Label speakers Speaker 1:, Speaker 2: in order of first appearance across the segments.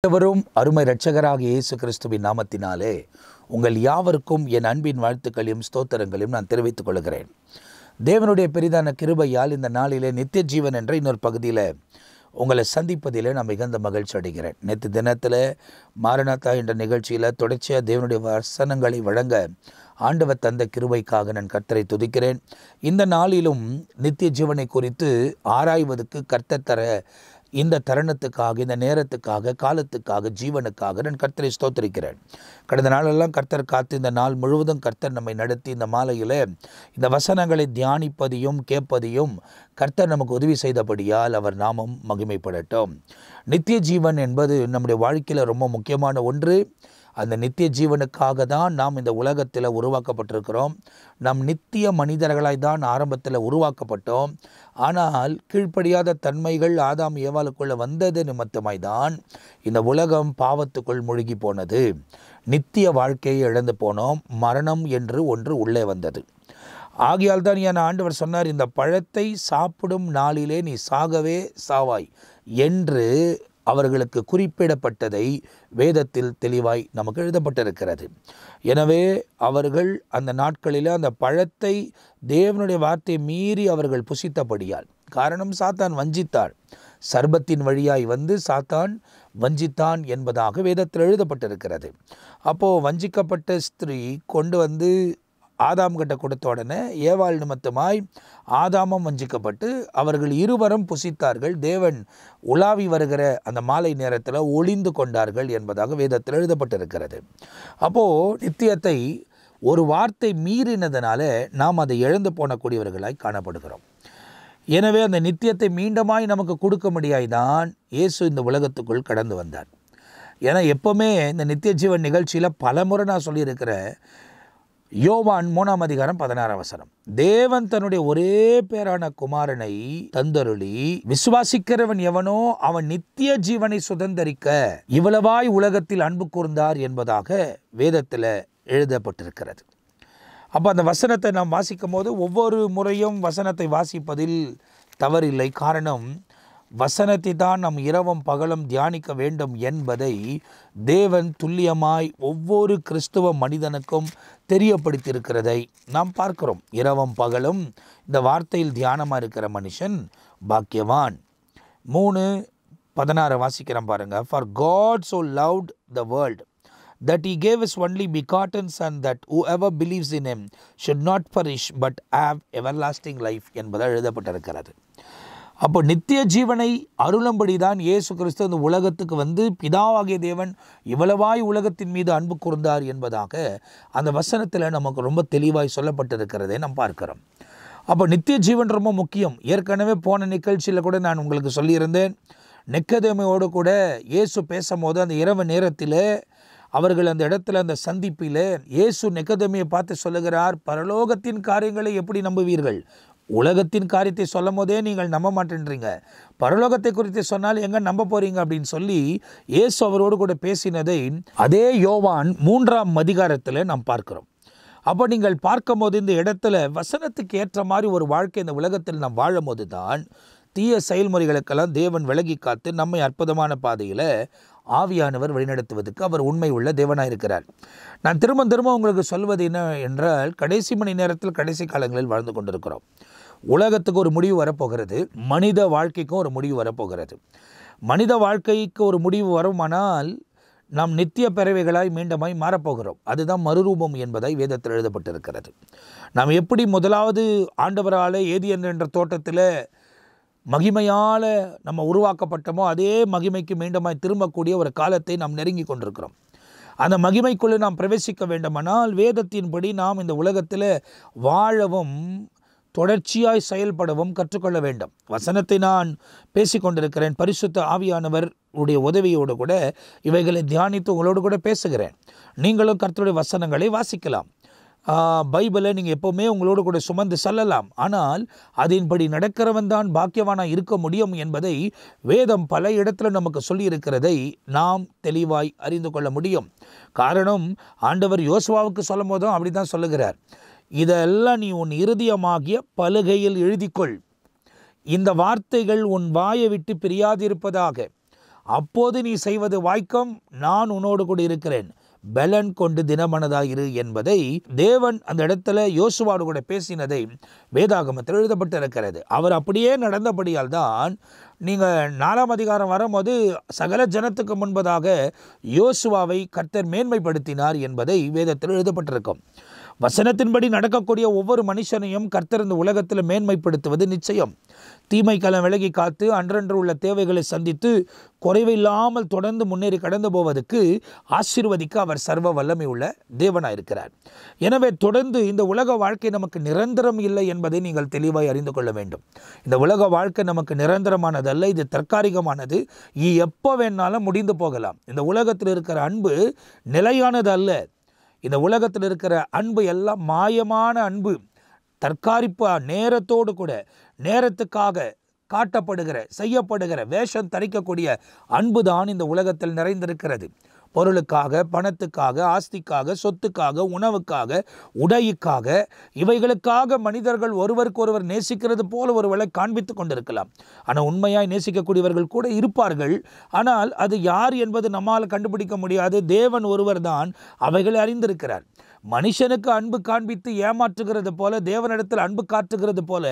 Speaker 1: ஆண்டவரும் அருமை இரட்சகராகிய இயேசு கிறிஸ்துவின் நாமத்தினாலே உங்கள் யாவருக்கும் என் அன்பின் வாழ்த்துக்களையும் ஸ்தோத்திரங்களையும் நான் தெரிவித்துக் கொள்கிறேன். தேவனுடைய பெரிதான கிருபையால் இந்த நாளிலே நித்திய ஜீவன் என்ற இன்னொரு பகுதியில் உங்களை சந்திப்பதிலே நான் மிகுந்த மகிழ்ச்சி அடைகிறேன். நேற்று தினத்தில் மாரநாதா என்ற நிகழ்ச்சியில் தொடர்ச்சியாக தேவனுடைய வசனங்களை வழங்க ஆண்டவர் தந்த கிருபைக்காக நான் கர்த்தரை துதிக்கிறேன். இந்த நாளிலும் நித்திய ஜீவனை குறித்து ஆராய்வதற்கு கர்த்தர் தர இந்த தருணத்துக்காக, இந்த நேரத்துக்காக, காலத்துக்காக, ஜீவனுக்காக நான் கர்த்தரை ஸ்தோத்திரிக்கிறேன். கடந்த நாளெல்லாம் கர்த்தர் காத்து இந்த நாள் முழுவதும் கர்த்தர் நம்மை நடத்தி இந்த மாலையில் இந்த வசனங்களை தியானிப்பதையும் கேட்பதையும் கர்த்தர் நமக்கு உதவி செய்தபடியால் அவர் நாமம் மகிமைப்படட்டும். நித்திய ஜீவன் என்பது நம்முடைய வாழ்க்கையில் ரொம்ப முக்கியமான ஒன்று. அந்த நித்திய ஜீவனுக்காக தான் நாம் இந்த உலகத்தில் உருவாக்கப்பட்டிருக்கிறோம். நம் நித்திய மனிதர்களாய் தான் ஆரம்பத்தில் உருவாக்கப்பட்டோம். ஆனால் கீழ்ப்படியாத தன்மைகள் ஆதாம் ஏவாளுக்குள்ளே வந்தது நிமித்தமாய் தான் இந்த உலகம் பாவத்துக்குள் மூழ்கி போனது. நித்திய வாழ்க்கையை இழந்து போனோம். மரணம் என்று ஒன்று உள்ளே வந்தது. ஆகையால் தான் என் ஆண்டவர் சொன்னார், இந்த பழத்தை சாப்பிடும் நாளிலே நீ சாகவே சாவாய் என்று அவர்களுக்கு குறிப்பிடப்பட்டதை வேதத்தில் தெளிவாய் நமக்கு எழுதப்பட்டிருக்கிறது. எனவே அவர்கள் அந்த நாட்களில் அந்த பழத்தை தேவனுடைய வார்த்தையை மீறி அவர்கள் புசித்தபடியால், காரணம் சாத்தான் வஞ்சித்தான், சர்பத்தின் வழியாய் வந்து சாத்தான் வஞ்சித்தான் என்பதாக வேதத்தில் எழுதப்பட்டிருக்கிறது. அப்போது வஞ்சிக்கப்பட்ட ஸ்திரீ கொண்டு வந்து ஆதாம் கிட்ட கொடுத்த உடனே ஏவாள் நிமித்தமாய் ஆதாமும் வஞ்சிக்கப்பட்டு அவர்கள் இருவரும் புசித்தார்கள். தேவன் உலாவி வருகிற அந்த மாலை நேரத்தில் ஒளிந்து கொண்டார்கள் என்பதாக வேதத்தில் எழுதப்பட்டிருக்கிறது. அப்போது நித்தியத்தை ஒரு வார்த்தை மீறினதுனால நாம் அதை இழந்து போனக்கூடியவர்களாய் காணப்படுகிறோம். எனவே அந்த நித்தியத்தை மீண்டுமாய் நமக்கு கொடுக்க முடியாய்தான் இயேசு இந்த உலகத்துக்குள் கடந்து வந்தார். ஏன்னா எப்போவுமே இந்த நித்திய ஜீவன் நிகழ்ச்சியில் பலமுறை நான் சொல்லியிருக்கிறேன். யோவான் 3:16 தேவன் தன்னுடைய ஒரே பேரான குமாரனை தந்தருளி விசுவாசிக்கிறவன் எவனோ அவன் நித்திய ஜீவனை சுதந்தரிக்க இவ்வளவாய் உலகத்தில் அன்பு கூர்ந்தார் என்பதாக வேதத்தில் எழுதப்பட்டிருக்கிறது. அப்போ அந்த வசனத்தை நாம் வாசிக்கும் போது ஒவ்வொரு முறையும் வசனத்தை வாசிப்பதில் தவறில்லை. காரணம், வசனத்தை தான் நாம் இரவும் பகலும் தியானிக்க வேண்டும் என்பதை தேவன் துல்லியமாய் ஒவ்வொரு கிறிஸ்துவ மனிதனுக்கும் தெரியப்படுத்தியிருக்கிறதை நாம் பார்க்கிறோம். இரவும் பகலும் இந்த வார்த்தையில் தியானமாக இருக்கிற மனுஷன் பாக்கியவான். 3:16 வாசிக்கிறோம் பாருங்க. For God so loved the world that he gave his only begotten son that whoever believes in him should not perish but have everlasting life என்பதாக எழுதப்பட்டிருக்கிறது. அப்போ நித்திய ஜீவனை அருளும்படி தான் இயேசு கிறிஸ்து இந்த உலகத்துக்கு வந்து பிதாவாகிய தேவன் இவ்வளவாய் உலகத்தின் மீது அன்பு கூர்ந்தார் என்பதாக அந்த வசனத்தில் நமக்கு ரொம்ப தெளிவாய் சொல்லப்பட்டிருக்கிறதை நாம் பார்க்கிறோம். அப்போ நித்திய ஜீவன் ரொம்ப முக்கியம். ஏற்கனவே போன நிகழ்ச்சியில் கூட நான் உங்களுக்கு சொல்லியிருந்தேன். நிக்கதேமியோடு கூட இயேசு பேசும்போது அந்த இரவு நேரத்தில் அவர்கள் அந்த இடத்துல அந்த சந்திப்பில் இயேசு நிக்கதேமியை பார்த்து சொல்லுகிறார், பரலோகத்தின் காரியங்களை எப்படி நம்புவீர்கள்? உலகத்தின் காரியத்தை சொல்லும் போதே நீங்கள் நம்ப மாட்டேன்றீங்க, பரலோகத்தை குறித்து சொன்னால் எங்கே நம்ப போகிறீங்க அப்படின்னு சொல்லி இயேசு அவரோடு கூட பேசினதை அதே யோவான் 3:00 நாம் பார்க்கிறோம். அப்போ நீங்கள் பார்க்கும்போது இந்த இடத்துல வசனத்துக்கு ஏற்ற மாதிரி ஒரு வாழ்க்கை இந்த உலகத்தில் நாம் வாழும் போது தான் தீய செயல்முறைகளுக்கெல்லாம் தேவன் விலகி காத்து நம்மை அற்புதமான பாதையில் ஆவியானவர் வழிநடத்துவதற்கு அவர் உண்மை உள்ள தேவனாக இருக்கிறார். நான் திரும்ப உங்களுக்கு சொல்வது என்ன என்றால், கடைசி மணி நேரத்தில் கடைசி காலங்களில் வாழ்ந்து கொண்டிருக்கிறோம். உலகத்துக்கு ஒரு முடிவு வரப்போகிறது, மனித வாழ்க்கைக்கும் ஒரு முடிவு வரப்போகிறது. மனித வாழ்க்கைக்கு ஒரு முடிவு வருமானால் நாம் நித்திய பிறவைகளாய் மீண்டுமாய் மாறப்போகிறோம். அதுதான் மறுரூபம் என்பதாய் வேதத்தில் எழுதப்பட்டிருக்கிறது. நாம் எப்படி முதலாவது ஆண்டவரால் ஏதேன் என்ற தோட்டத்தில் மகிமையால் நம்ம உருவாக்கப்பட்டோமோ அதே மகிமைக்கு மீண்டுமாய் திரும்பக்கூடிய ஒரு காலத்தை நாம் நெருங்கி கொண்டிருக்கிறோம். அந்த மகிமைக்குள்ளே நாம் பிரவேசிக்க வேண்டுமானால் வேதத்தின்படி நாம் இந்த உலகத்தில் வாழவும் தொடர்ச்சியாய் செயல்படவும் கற்றுக்கொள்ள வேண்டும். வசனத்தை நான் பேசிக்கொண்டிருக்கிறேன். பரிசுத்த ஆவியானவர் உடைய உதவியோடு கூட இவைகளை தியானித்து உங்களோடு கூட பேசுகிறேன். நீங்களும் கர்த்தருடைய வசனங்களை வாசிக்கலாம். பைபிளை நீங்கள் எப்போவுமே உங்களோடு கூட சுமந்து செல்லலாம். ஆனால் அதன்படி நடக்கிறவன் தான் பாக்கியவானாக இருக்க முடியும் என்பதை வேதம் பல இடத்துல நமக்கு சொல்லியிருக்கிறதை நாம் தெளிவாய் அறிந்து கொள்ள முடியும். காரணம், ஆண்டவர் யோசுவாவுக்கு சொல்லும் போதும் அப்படி தான் சொல்லுகிறார், இதெல்லாம் நீ உன் இருதயமாகிய பலகையில் எழுதிக்கொள், இந்த வார்த்தைகள் உன் வாயை விட்டு பிரியாதிருப்பதாக, அப்போது நீ செய்வது வாய்க்கும், நான் உன்னோடு கூட இருக்கிறேன், பலன் கொண்டு தினமனதாயிரு என்பதை தேவன் அந்த இடத்துல யோசுவாவோடு கூட பேசினதை வேதாகமத்தில் எழுதப்பட்டு இருக்கிறது. அவர் அப்படியே நடந்தபடியால் தான் நீங்கள் 4ஆம் அதிகாரம் வரும்போது சகல ஜனத்துக்கு முன்பதாக யோசுவாவை கர்த்தர் மேன்மைப்படுத்தினார் என்பதை வேதத்தில் எழுதப்பட்டிருக்கும். வசனத்தின்படி நடக்கக்கூடிய ஒவ்வொரு மனுஷனையும் கர்த்தர் இந்த உலகத்தில் மேன்மைப்படுத்துவது நிச்சயம். தீமைக்கெல்லாம் விலகி காத்து அன்றன்று உள்ள தேவைகளை சந்தித்து குறைவில்லாமல் தொடர்ந்து முன்னேறி கடந்து போவதற்கு ஆசீர்வதிக்க அவர் சர்வ வல்லமை உள்ள தேவனாக இருக்கிறார். எனவே தொடர்ந்து இந்த உலக வாழ்க்கை நமக்கு நிரந்தரம் இல்லை என்பதை நீங்கள் தெளிவாய் அறிந்து கொள்ள வேண்டும். இந்த உலக வாழ்க்கை நமக்கு நிரந்தரமானதல்ல, இது தற்காலிகமானது. எப்போ வேணாலும் முடிந்து போகலாம். இந்த உலகத்தில் இருக்கிற அன்பு நிலையானது அல்ல. இந்த உலகத்தில் இருக்கிற அன்பு எல்லாம் மாயமான அன்பு, தற்காலிப்பா நேரத்தோடு கூட நேரத்துக்காக காட்டப்படுகிற செய்யப்படுகிற வேஷம் தரிக்கக்கூடிய அன்பு தான் இந்த உலகத்தில் நிறைந்திருக்கிறது. பொருளுக்காக, பணத்துக்காக, ஆஸ்திக்காக, சொத்துக்காக, உணவுக்காக, உடைக்காக, இவைகளுக்காக மனிதர்கள் ஒருவருக்கொருவர் நேசிக்கிறது போல ஒருவேளை காண்பித்து கொண்டிருக்கலாம். ஆனால் உண்மையாய் நேசிக்கக்கூடியவர்கள் கூட இருப்பார்கள். ஆனால் அது யார் என்பது நம்மால் கண்டுபிடிக்க முடியாது. தேவன் ஒருவர் தான் அவைகளை அறிந்திருக்கிறார். மனுஷனுக்கு அன்பு காண்பித்து ஏமாற்றுகிறது போல, தேவனிடத்தில் அன்பு காட்டுகிறது போல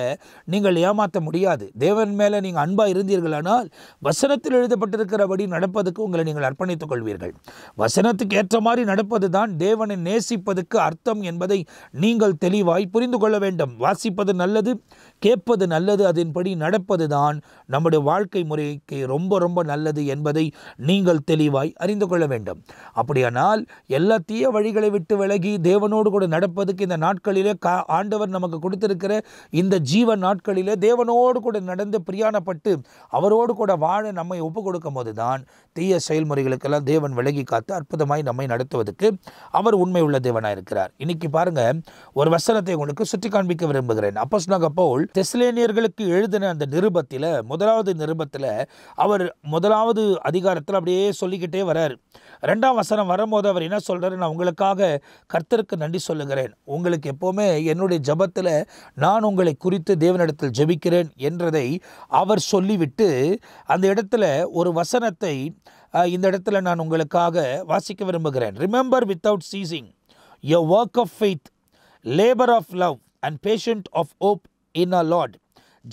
Speaker 1: நீங்கள் ஏமாற்ற முடியாது. தேவன் மேலே நீங்கள் அன்பாக இருந்தீர்களானால் வசனத்தில் எழுதப்பட்டிருக்கிறபடி நடப்பதுக்கு உங்களை நீங்கள் அர்ப்பணித்துக் கொள்வீர்கள். வசனத்துக்கு ஏற்ற மாதிரி நடப்பது தான் தேவனை நேசிப்பதற்கு அர்த்தம் என்பதை நீங்கள் தெளிவாய் புரிந்து கொள்ள வேண்டும். வாசிப்பது நல்லது, கேட்பது நல்லது, அதன்படி நடப்பது தான் நம்முடைய வாழ்க்கை முறைக்கு ரொம்ப ரொம்ப நல்லது என்பதை நீங்கள் தெளிவாய் அறிந்து கொள்ள வேண்டும். அப்படியானால் எல்லா தீய வழிகளை விட்டு விலகி தேவனோடு கூட நடப்பதுக்கு இந்த நாட்களிலே ஆண்டவர் நமக்கு கொடுத்திருக்கிற இந்த ஜீவ நாட்களிலே தேவனோடு கூட நடந்து பிரியாணப்பட்டு அவரோடு கூட வாழ நம்மை ஒப்பு கொடுக்கும் போது தான் தீய செயல்முறைகளுக்கெல்லாம் தேவன் விலகி காத்து அற்புதமாய் நம்மை நடத்துவதற்கு அவர் உண்மை உள்ள தேவனாக இருக்கிறார். இன்னைக்கு பாருங்க, ஒரு வசனத்தை உங்களுக்கு சுட்டி காண்பிக்க விரும்புகிறேன். அப்போஸ்தலனாகிய பவுல் தெசலோனியர்களுக்கு எழுதின அந்த நிருபத்தில், முதலாவது நிருபத்தில் அவர் முதலாவது அதிகாரத்தில் அப்படியே சொல்லிக்கிட்டே வரார். 2ஆம் வசனம் வரும்போது அவர் என்ன சொல்றாரு? நான் உங்களுக்காக கர்த்தருக்கு நன்றி சொல்லுகிறேன். உங்களுக்கு எப்போவுமே என்னுடைய ஜெபத்தில் நான் உங்களை குறித்து தேவனிடத்தில் ஜெபிக்கிறேன் என்றதை அவர் சொல்லிவிட்டு அந்த இடத்துல ஒரு வசனத்தை இந்த இடத்துல நான் உங்களுக்காக வாசிக்க விரும்புகிறேன். Remember without ceasing your work of faith, labor of love and patient of hope in our Lord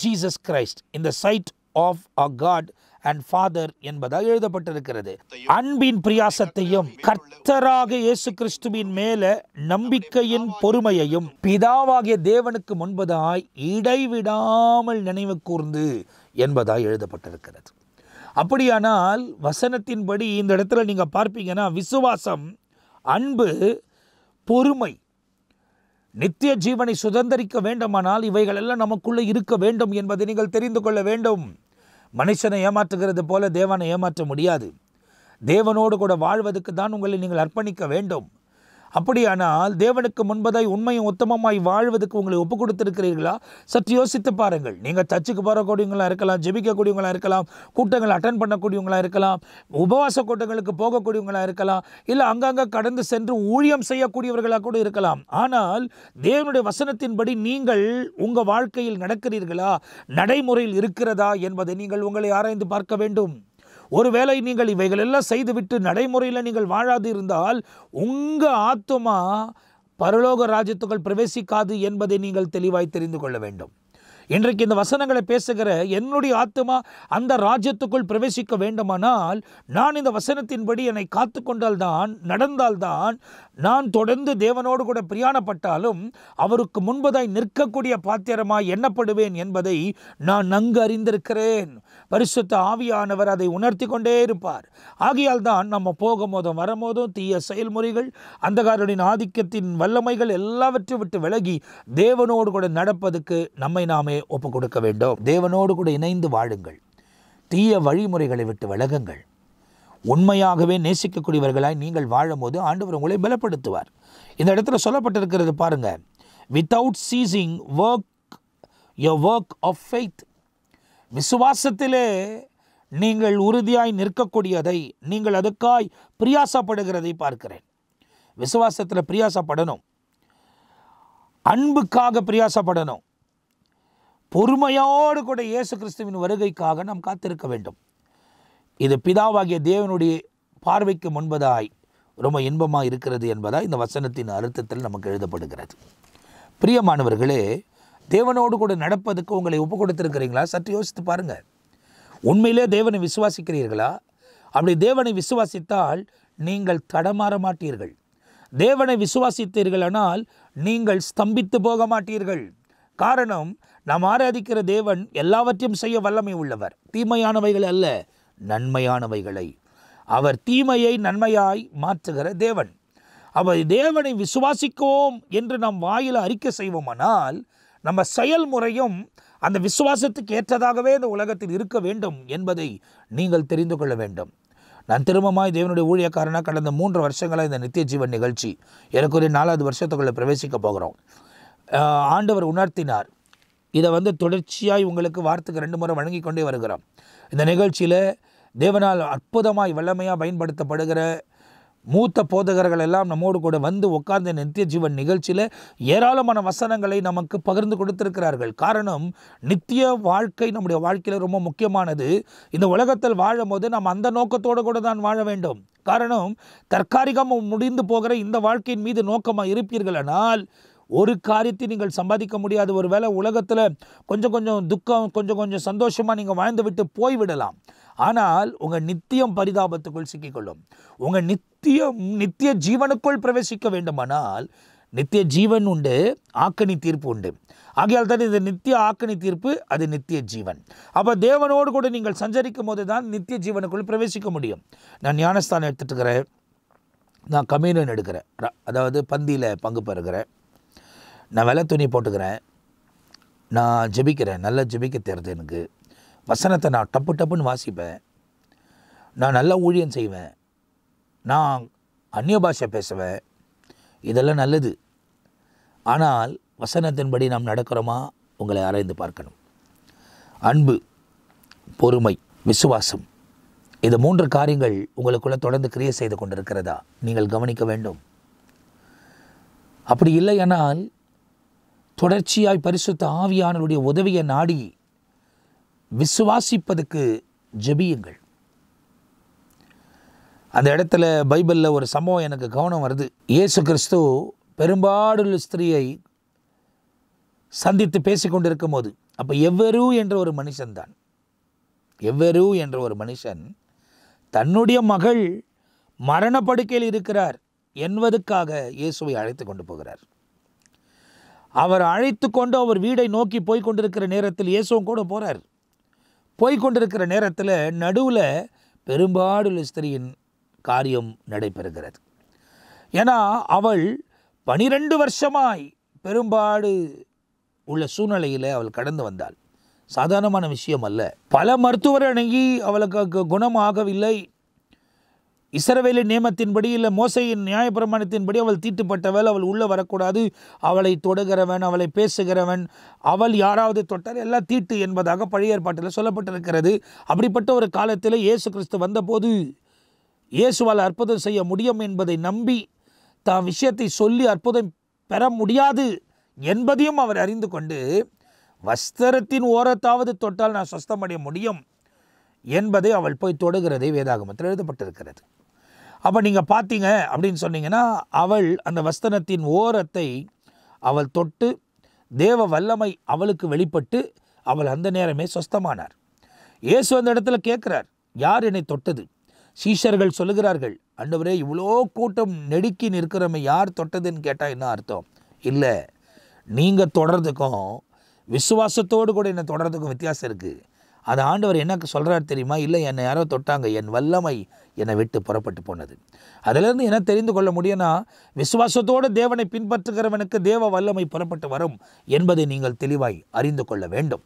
Speaker 1: Jesus Christ in the sight of our God and Father என்பதாக எழுதப்பட்டிருக்கிறது. அன்பின் பிரியாசத்தையும் கர்த்தராக இயேசு கிறிஸ்துவின் மேல நம்பிக்கையின் பொறுமையையும் பிதாவாகிய தேவனுக்கு முன்பதாய் இடைவிடாமல் நினைவு கூர்ந்து என்பதாய் எழுதப்பட்டிருக்கிறது. அப்படியானால் வசனத்தின்படி இந்த இடத்துல நீங்க பார்ப்பீங்கன்னா விசுவாசம், அன்பு, பொறுமை, நித்திய ஜீவனை சுதந்தரிக்க வேண்டுமானால் இவைகள் எல்லாம் நமக்குள்ளே இருக்க வேண்டும் என்பதை நீங்கள் தெரிந்து கொள்ள வேண்டும். மனுஷனை ஏமாற்றுகிறது போல தேவனை ஏமாற்ற முடியாது. தேவனோடு கூட வாழ்வதற்கு தான் உங்களை நீங்கள் அர்ப்பணிக்க வேண்டும். அப்படியானால் தேவனுக்கு முன்பதாய் உண்மையும் உத்தமமாய் வாழ்வதற்கு உங்களை ஒப்பு கொடுத்திருக்கிறீர்களா? சற்று யோசித்து பாருங்கள். நீங்கள் சர்ச்சுக்கு போகக்கூடியவங்களாக இருக்கலாம், ஜெபிக்கக்கூடியவங்களாக இருக்கலாம், கூட்டங்கள் அட்டன் பண்ணக்கூடியவங்களாக இருக்கலாம், உபவாச கூட்டங்களுக்கு போகக்கூடியவங்களாக இருக்கலாம், இல்லை அங்கங்கே கடந்து சென்று ஊழியம் செய்யக்கூடியவர்களாக கூட இருக்கலாம். ஆனால் தேவனுடைய வசனத்தின்படி நீங்கள் உங்கள் வாழ்க்கையில் நடக்கிறீர்களா, நடைமுறையில் இருக்கிறதா என்பதை நீங்கள் உங்களை ஆராய்ந்து பார்க்க வேண்டும். ஒருவேளை நீங்கள் இவைகள் எல்லாம் செய்துவிட்டு நடைமுறையில் நீங்கள் வாழாது இருந்தால் உங்கள் ஆத்துமா பரலோக ராஜ்யத்துக்குள் பிரவேசிக்காது என்பதை நீங்கள் தெளிவாய் தெரிந்து கொள்ள வேண்டும். இன்றைக்கு இந்த வசனங்களை பேசுகிற என்னுடைய ஆத்துமா அந்த ராஜ்யத்துக்குள் பிரவேசிக்க வேண்டுமானால் நான் இந்த வசனத்தின்படி என்னை காத்து கொண்டால்தான், நடந்தால்தான் நான் தொடர்ந்து தேவனோடு கூட பிரயாணப்பட்டாலும் அவருக்கு முன்பதாய் நிற்கக்கூடிய பாத்திரமாய் எண்ணப்படுவேன் என்பதை நான் நன்கு அறிந்திருக்கிறேன். பரிசுத்த ஆவியானவர் அதை உணர்த்தி கொண்டே இருப்பார். ஆகையால் தான் நம்ம போகும்போதும் வரும்போதும் தீய செயல்முறைகள், அந்தகாரனின் ஆதிக்கத்தின் வல்லமைகள் எல்லாவற்றை விட்டு விலகி தேவனோடு கூட நடப்பதற்கு நம்மை நாமே ஒப்பு கொடுக்க வேண்டும். தேவனோடு கூட இணைந்து வாழுங்கள். தீய வழிமுறைகளை விட்டு விலகுங்கள். உண்மையாகவே நேசிக்கக்கூடியவர்களாய் நீங்கள் வாழும் போது ஆண்டவர் உங்களை பலப்படுத்துவார். இந்த இடத்துல சொல்லப்பட்டிருக்கிறது பாருங்க, without ceasing your work of faith. விசுவாசத்திலே நீங்கள் உறுதியாய் நிற்கக்கூடியதை, நீங்கள் அதுக்காய் பிரியாசப்படுகிறதை பார்க்கிறேன். விசுவாசத்தில் பிரியாசப்படணும், அன்புக்காக பிரியாசப்படணும், பொறுமையோடு கூட இயேசு கிறிஸ்துவின் வருகைக்காக நாம் காத்திருக்க வேண்டும். இது பிதாவாகிய தேவனுடைய பார்வைக்கு முன்பதாய் ரொம்ப இன்பமாக இருக்கிறது என்பதால் இந்த வசனத்தின் அர்த்தத்தில் நமக்கு எழுதப்படுகிறது. பிரியமானவர்களே, தேவனோடு கூட நடப்பதுக்கு உங்களை ஒப்பு கொடுத்திருக்கிறீங்களா? சற்று யோசித்து பாருங்கள். உண்மையிலே தேவனை விசுவாசிக்கிறீர்களா? அப்படி தேவனை விசுவாசித்தால் நீங்கள் தடமாற மாட்டீர்கள். தேவனை விசுவாசித்தீர்களானால் நீங்கள் ஸ்தம்பித்து போக மாட்டீர்கள். காரணம், நாம் ஆராதிக்கிற தேவன் எல்லாவற்றையும் செய்ய வல்லமை உள்ளவர். தீமையானவைகள் அல்ல, நன்மையானவைகளை. அவர் தீமையை நன்மையாய் மாற்றுகிற தேவன். அவர் தேவனை விசுவாசிக்குவோம் என்று நாம் வாயில் அறிக்கை செய்வோமானால் நம்ம செயல்முறையும் அந்த விசுவாசத்துக்கு ஏற்றதாகவே இந்த உலகத்தில் இருக்க வேண்டும் என்பதை நீங்கள் தெரிந்து கொள்ள வேண்டும். நான் திரும்பமாய் தேவனுடைய ஊழியக்காரனாக கடந்த 3 வருஷங்களாக இந்த நித்திய ஜீவன் நிகழ்ச்சி எனக்கு 4வது வருஷத்துக்குள்ளே பிரவேசிக்க போகிறோம். ஆண்டவர் உணர்த்தினார். இதை தொடர்ச்சியாய் உங்களுக்கு வாரத்துக்கு 2 முறை வழங்கி கொண்டே வருகிறோம். இந்த நிகழ்ச்சியில் தேவனால் அற்புதமாய் வல்லமையாக பயன்படுத்தப்படுகிற மூத்த போதகர்கள் எல்லாம் நம்மோடு கூட உட்கார்ந்த நித்திய ஜீவன் நிகழ்ச்சியில் ஏராளமான வசனங்களை நமக்கு பகிர்ந்து கொடுத்திருக்கிறார்கள். காரணம், நித்திய வாழ்க்கை நம்முடைய வாழ்க்கையில் ரொம்ப முக்கியமானது. இந்த உலகத்தில் வாழும் போது நாம் அந்த நோக்கத்தோடு கூட தான் வாழ வேண்டும். காரணம், தற்காலிகம் முடிந்து போகிற இந்த வாழ்க்கையின் மீது நோக்கமாக இருப்பீர்களானால் ஒரு காரியத்தை நீங்கள் சம்பாதிக்க முடியாது. ஒரு வேளை உலகத்தில் கொஞ்சம் துக்கம், கொஞ்சம் சந்தோஷமாக நீங்கள் வாழ்ந்து விட்டு போய்விடலாம். ஆனால் உங்கள் நித்தியம் பரிதாபத்துக்குள் சிக்கிக்கொள்ளும். உங்கள் நித்திய ஜீவனுக்குள் பிரவேசிக்க வேண்டுமானால் நித்திய ஜீவன் உண்டு, ஆக்கணி தீர்ப்பு உண்டு. ஆகையால் தான் இது நித்திய ஆக்கணி தீர்ப்பு, அது நித்திய ஜீவன். அப்போ தேவனோடு கூட நீங்கள் சஞ்சரிக்கும் போது தான் நித்திய ஜீவனுக்குள் பிரவேசிக்க முடியும். நான் ஞானஸ்தானம் எடுத்துகிட்டு இருக்கிறேன், நான் கம்யூனியன் எடுக்கிறேன், அதாவது பந்தியில் பங்கு பெறுகிறேன், நான் வெள்ளை துணி போட்டுக்கிறேன், நான் ஜெபிக்கிறேன், நல்லா ஜெபிக்க தெரியுது எனக்கு, வசனத்தை நான் டப்புன்னு வாசிப்பேன், நான் நல்லா ஊழியம் செய்வேன், நான் அந்நிய பாஷை பேசுவேன், இதெல்லாம் நல்லது. ஆனால் வசனத்தின்படி நாம் நடக்கிறோமா? உங்களை ஆராய்ந்து பார்க்கணும். அன்பு, பொறுமை, விசுவாசம், இது 3 காரியங்கள் உங்களுக்குள்ளே தொடர்ந்து கிரியை செய்து கொண்டிருக்கிறதா நீங்கள் கவனிக்க வேண்டும். அப்படி இல்லையானால் தொடர்ச்சியாய் பரிசுத்த ஆவியானவருடைய உதவியை நாடி விசுவாசிப்பதுக்கு ஜெபியுங்கள். அந்த இடத்துல பைபிளில் ஒரு சம்பவம் எனக்கு கவனம் வருது. இயேசு கிறிஸ்து பெரும்பாடுள்ள ஸ்திரீயை சந்தித்து பேசிக்கொண்டிருக்கும் போது, அப்போ எவ்வரு என்ற ஒரு மனுஷன் தன்னுடைய மகள் மரணப்படுக்கையில் இருக்கிறார் என்பதற்காக இயேசுவை அழைத்து கொண்டு போகிறார். அவர் அழைத்து கொண்டு அவர் வீடை நோக்கி போய்கொண்டிருக்கிற நேரத்தில் இயேசுவும் கூட போகிறார். போய்கொண்டிருக்கிற நேரத்தில் நடுவில் பெரும்பாடுள்ள ஸ்திரீயின் காரியம் நடைபெறுகிறது. ஏன்னா அவள் 12 வருஷமாய் பெரும்பாடு உள்ள சூழ்நிலையில் அவள் கடந்து வந்தாள். சாதாரணமான விஷயம் அல்ல. பல மருத்துவர் அணுகி அவளுக்கு குணமாகவில்லை. இஸ்ரவேலின் நியமத்தின்படி இல்லை மோசையின் நியாயப்பிரமாணத்தின்படி அவள் தீட்டுப்பட்டவள், அவள் உள்ளே வரக்கூடாது, அவளை தொடுகிறவன், அவளை பேசுகிறவன், அவள் யாராவது தொட்டால் எல்லாம் தீட்டு என்பதாக பழைய ஏற்பாட்டில் சொல்லப்பட்டிருக்கிறது. அப்படிப்பட்ட ஒரு காலத்தில் இயேசு கிறிஸ்து வந்தபோது இயேசுவால் அற்புதம் செய்ய முடியும் என்பதை நம்பி தான் விஷயத்தை சொல்லி அற்புதம் பெற முடியாது என்பதையும் அவர் அறிந்து கொண்டு வஸ்திரத்தின் ஓரத்தாவது தொட்டால் நான் சொஸ்தமடைய முடியும் என்பதை அவள் போய் தொடுகிறதை வேதாகமத்தில் எழுதப்பட்டிருக்கிறது. அப்போ நீங்கள் பார்த்தீங்க அப்படின்னு சொன்னீங்கன்னா, அவள் அந்த வஸ்திரத்தின் ஓரத்தை அவள் தொட்டு தேவ வல்லமை அவளுக்கு வெளிப்பட்டு அவள் அந்த நேரமே சொஸ்தமானார். இயேசு அந்த இடத்துல கேட்குறார், யார் என்னை தொட்டது? சீஷர்கள் சொல்லுகிறார்கள், ஆண்டவரே இவ்வளோ கூட்டம் நெடுக்கி நிற்கிறவங்க யார் தொட்டதுன்னு கேட்டால் என்ன அர்த்தம்? இல்லை, நீங்கள் தொடர்றதுக்கும் விசுவாசத்தோடு கூட என்னை தொடர்றதுக்கும் வித்தியாசம் இருக்குது. அது ஆண்டவர் என்ன சொல்கிறார் தெரியுமா? இல்லை, என்னை யாரோ தொட்டாங்க, என் வல்லமை என்னை விட்டு புறப்பட்டு போனது. அதிலிருந்து என்ன தெரிந்து கொள்ள முடியும்னா, விசுவாசத்தோடு தேவனை பின்பற்றுகிறவனுக்கு தேவ வல்லமை புறப்பட்டு வரும் என்பதை நீங்கள் தெளிவாய் அறிந்து கொள்ள வேண்டும்.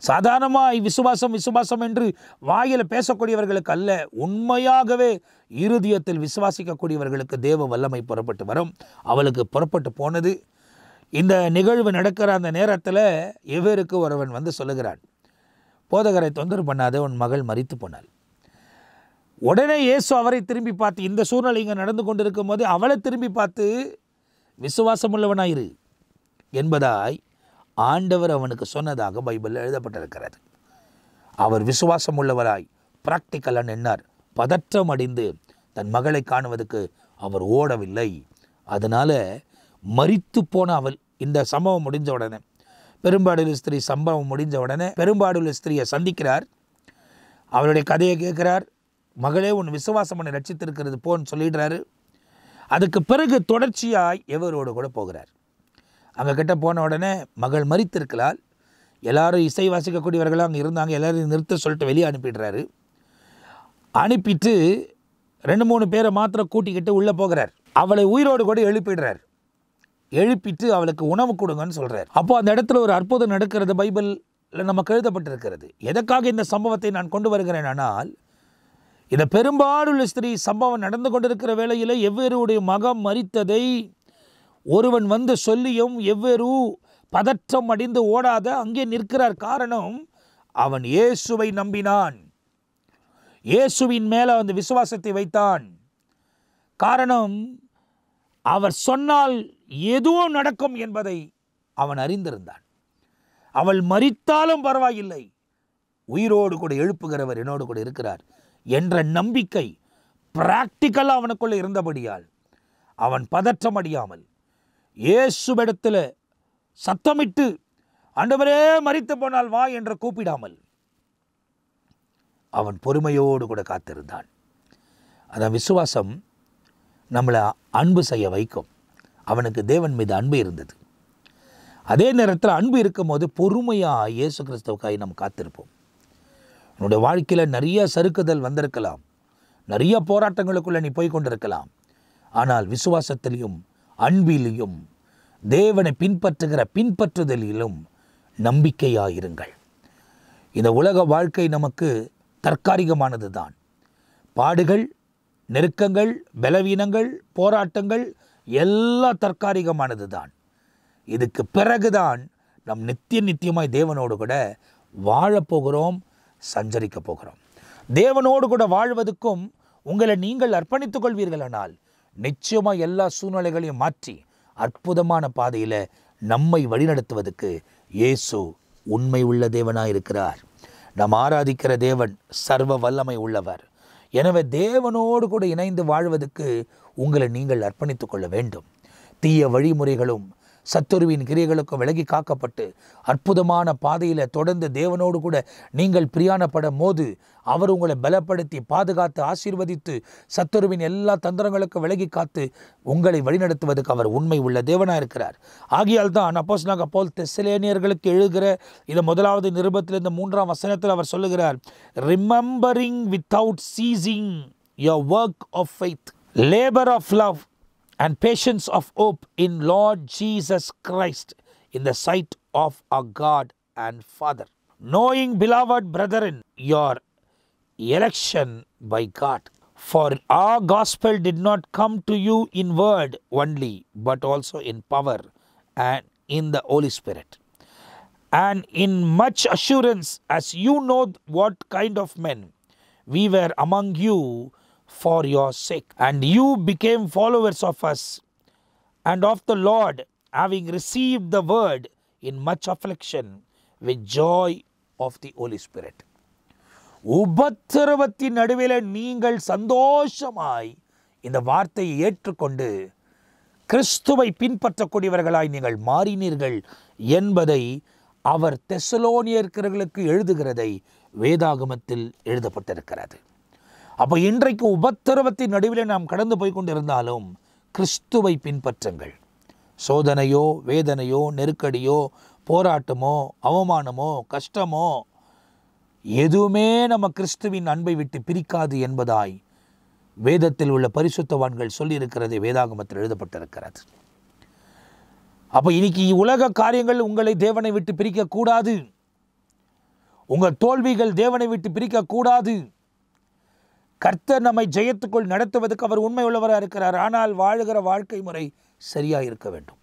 Speaker 1: சாதாரணமாய் விசுவாசம் என்று வாயில் பேசக்கூடியவர்களுக்கு அல்ல, உண்மையாகவே இருதயத்தில் விசுவாசிக்கக்கூடியவர்களுக்கு தேவ வல்லமை புறப்பட்டு வரும். அவளுக்கு புறப்பட்டு போனது. இந்த நிகழ்வு நடக்கிற அந்த நேரத்தில் எவருக்கு ஒருவன் சொல்லுகிறான், போதகரை தொந்தரவு பண்ணாத, உன் மகள் மரித்து போனாள். உடனே இயேசு அவரை திரும்பி பார்த்து, இந்த சூழ்நிலை இங்கே நடந்து கொண்டிருக்கும் போது அவளை திரும்பி பார்த்து, விசுவாசம் உள்ளவனாயிரு என்பதாய் ஆண்டவர் அவனுக்கு சொன்னதாக பைபிளில் எழுதப்பட்டிருக்கிறது. அவர் விசுவாசம் உள்ளவராய் பிராக்டிக்கலாக நின்னார். பதற்றம் அடைந்து தன் மகளை காணுவதற்கு அவர் ஓடவில்லை. அதனால் மரித்து போன அவள், இந்த சம்பவம் முடிஞ்ச உடனே, பெரும்பாடுள்ள ஸ்திரீ சம்பவம் முடிஞ்ச உடனே பெரும்பாடுள்ள ஸ்திரீயை சந்திக்கிறார். அவளுடைய கதையை கேட்குறார். மகளே, உன் விசுவாசம் பண்ணி ரட்சித்திருக்கிறது போன்னு சொல்லிடுறாரு. அதுக்கு பிறகு தொடர்ச்சியாய் எவரோடு கூட போகிறார். அங்கே கிட்ட போன உடனே மகள் மரித்திருக்கலால் எல்லாரும் இசை வாசிக்கக்கூடியவர்களாக அங்கே இருந்தாங்க. எல்லோரும் நிறுத்த சொல்லிட்டு வெளியே அனுப்பிடுறாரு. அனுப்பிட்டு 2-3 பேரை மாத்திரம் கூட்டிக்கிட்டு உள்ளே போகிறார். அவளை உயிரோடு கூட எழுப்பிடுறார். எழுப்பிட்டு அவளுக்கு உணவு கொடுங்கன்னு சொல்கிறார். அப்போ அந்த இடத்துல ஒரு அற்புதம் நடக்கிறது. பைபிளில் நமக்கு எழுதப்பட்டிருக்கிறது. எதற்காக இந்த சம்பவத்தை நான் கொண்டு வருகிறேன் ஆனால், இந்த பெரும்பாலுள்ள ஸ்திரீ சம்பவம் நடந்து கொண்டிருக்கிற வேளையில் எவ்வேறுடைய மகம் மரித்ததை ஒருவன் வந்து சொல்லியும் எவ்வேறு பதற்றம் அடைந்து ஓடாத அங்கே நிற்கிறார். காரணம், அவன் இயேசுவை நம்பினான். இயேசுவின் மேலே அந்த விசுவாசத்தை வைத்தான். காரணம், அவர் சொன்னால் எதுவும் நடக்கும் என்பதை அவன் அறிந்திருந்தான். அவள் மரித்தாலும் பரவாயில்லை, உயிரோடு கூட எழுப்புகிறவர் என்னோடு கூட இருக்கிறார் என்ற நம்பிக்கை பிராக்டிக்கலாக அவனுக்குள்ள இருந்தபடியால் அவன் பதற்றம் அடையாமல் இயேசுவிடத்தில் சத்தமிட்டு, ஆண்டவரே மரித்து போனால் வா என்று கூப்பிடாமல் அவன் பொறுமையோடு கூட காத்திருந்தான். அதான் விசுவாசம் நம்மளை அன்பு செய்ய வைக்கும். அவனுக்கு தேவன் மீது அன்பு இருந்தது. அதே நேரத்தில் அன்பு இருக்கும் போது பொறுமையாக இயேசு கிறிஸ்துவுக்காக நம்ம காத்திருப்போம். உன்னுடைய வாழ்க்கையில் நிறைய சறுக்குதல் வந்திருக்கலாம், நிறைய போராட்டங்களுக்குள்ளே நீ போய் கொண்டிருக்கலாம். ஆனால் விசுவாசத்திலையும் அன்பிலையும் தேவனை பின்பற்றுதலிலும் நம்பிக்கையாயிருங்கள். இந்த உலக வாழ்க்கை நமக்கு தற்காலிகமானது தான். பாடுகள், நெருக்கங்கள், பலவீனங்கள், போராட்டங்கள் எல்லாம் தற்காலிகமானது தான். இதுக்கு பிறகுதான் நம் நித்தியமாய் தேவனோடு கூட வாழப்போகிறோம், சஞ்சரிக்க போகிறோம். தேவனோடு கூட வாழ்வதற்கும் உங்களை நீங்கள் அர்ப்பணித்துக் கொள்வீர்களானால் நிச்சயமாக எல்லா சூழ்நிலைகளையும் மாற்றி அற்புதமான பாதையில் நம்மை வழிநடத்துவதற்கு இயேசு உண்மை உள்ள தேவனாக இருக்கிறார். நாம் ஆராதிக்கிற தேவன் சர்வ வல்லமை உள்ளவர். எனவே தேவனோடு கூட இணைந்து வாழ்வதற்கு உங்களை நீங்கள் அர்ப்பணித்துக் கொள்ள வேண்டும். தீய வழிமுறைகளும் சத்துருவின் கிரியைகளுக்கும் விலகி காக்கப்பட்டு அற்புதமான பாதையில் தொடர்ந்து தேவனோடு கூட நீங்கள் பிரயாணப்படும் போது அவர் உங்களை பலப்படுத்தி பாதுகாத்து ஆசீர்வதித்து சத்துருவின் எல்லா தந்திரங்களுக்கும் விலகி காத்து உங்களை வழிநடத்துவதற்கு அவர் உண்மை உள்ள தேவனாக இருக்கிறார். ஆகியால் தான் அப்போஸ்தலனாகிய பவுல் தெசலோனியர்களுக்கு எழுதுகிற இந்த 1வது நிருபத்தில் 3ஆம் வசனத்தில் அவர் சொல்லுகிறார், remembering without ceasing your work of faith, labour of love and patience of hope in Lord Jesus Christ in the sight of our God and Father. Knowing, beloved brethren, your election by God. For our gospel did not come to you in word only, but also in power and in the Holy Spirit. And in much assurance, as you know what kind of men we were among you for your sake. And you became followers of us and of the Lord, having received the word in much affliction with joy of the Holy Spirit. உபத்திரவத்தின் நடுவில் நீங்கள் சந்தோஷமாய் இந்த வார்த்தையை ஏற்றுக்கொண்டு கிறிஸ்துவை பின்பற்றக்கூடியவர்களாய் நீங்கள் மாறினீர்கள் என்பதை அவர் தெசலோனியர்களுக்கு எழுதுகிறதை வேதாகமத்தில் எழுதப்பட்டிருக்கிறது. அப்போ இன்றைக்கு உபத்திரவத்தின் நடுவில் நாம் கடந்து போய் கொண்டிருந்தாலும் கிறிஸ்துவை பின்பற்றுங்கள். சோதனையோ வேதனையோ நெருக்கடியோ போராட்டமோ அவமானமோ கஷ்டமோ எதுவுமே நம்ம கிறிஸ்துவின் அன்பை விட்டு பிரிக்காது என்பதாய் வேதத்தில் உள்ள பரிசுத்தவான்கள் சொல்லியிருக்கிறதை வேதாகமத்தில் எழுதப்பட்டிருக்கிறது. அப்போ இன்னைக்கு உலக காரியங்கள் உங்களை தேவனை விட்டு பிரிக்கக்கூடாது. உங்கள் தோல்விகள் தேவனை விட்டு பிரிக்கக்கூடாது. கர்த்தர் நம்மை ஜெயத்துக்குள் நடத்துவதற்கு அவர் உண்மை உள்ளவராக இருக்கிறார். ஆனால் வாழுகிற வாழ்க்கை முறை சரியாக இருக்க வேண்டும்.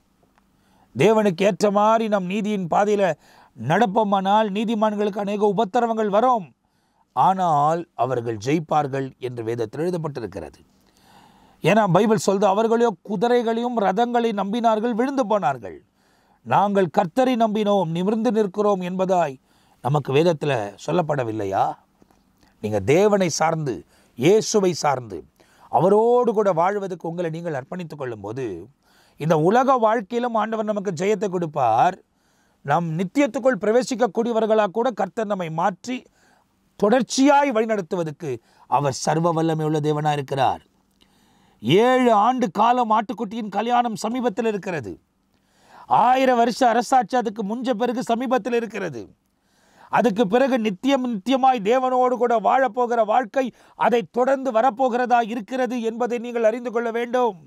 Speaker 1: தேவனுக்கு ஏற்ற மாதிரி நம் நீதியின் பாதையில் நடப்போமானால் நீதிமான்களுக்கு அநேக உபத்திரவங்கள் வரும், ஆனால் அவர்கள் ஜெயிப்பார்கள் என்று வேதத்தில் எழுதப்பட்டிருக்கிறது. ஏன்னா பைபிள் சொல்லுது, அவர்களோ குதிரைகளையும் ரதங்களை நம்பினார்கள், விழுந்து போனார்கள். நாங்கள் கர்த்தரை நம்பினோம், நிமிர்ந்து நிற்கிறோம் என்பதாய் நமக்கு வேதத்தில் சொல்லப்படவில்லையா? நீங்கள் தேவனை சார்ந்து, இயேசுவை சார்ந்து, அவரோடு கூட வாழ்வதற்கு உங்களை நீங்கள் அர்ப்பணித்துக் கொள்ளும்போது இந்த உலக வாழ்க்கையிலும் ஆண்டவர் நமக்கு ஜெயத்தை கொடுப்பார். நம் நித்தியத்துக்குள் பிரவேசிக்கக்கூடியவர்களாக கூட கர்த்தர் நம்மை மாற்றி தொடர்ச்சியாய் வழிநடத்துவதற்கு அவர் சர்வ வல்லமையுள்ள தேவனாக இருக்கிறார். 7 ஆண்டு காலம் ஆட்டுக்குட்டியின் கல்யாணம் சமீபத்தில் இருக்கிறது. 1000 வருஷ அரசாட்சி அதுக்கு முஞ்ச பிறகு சமீபத்தில் இருக்கிறது. அதுக்கு பிறகு நித்தியமாய் தேவனோடு கூட வாழப்போகிற வாழ்க்கை அதை தொடர்ந்து வரப்போகிறதா இருக்கிறது என்பதை நீங்கள் அறிந்து கொள்ள வேண்டும்.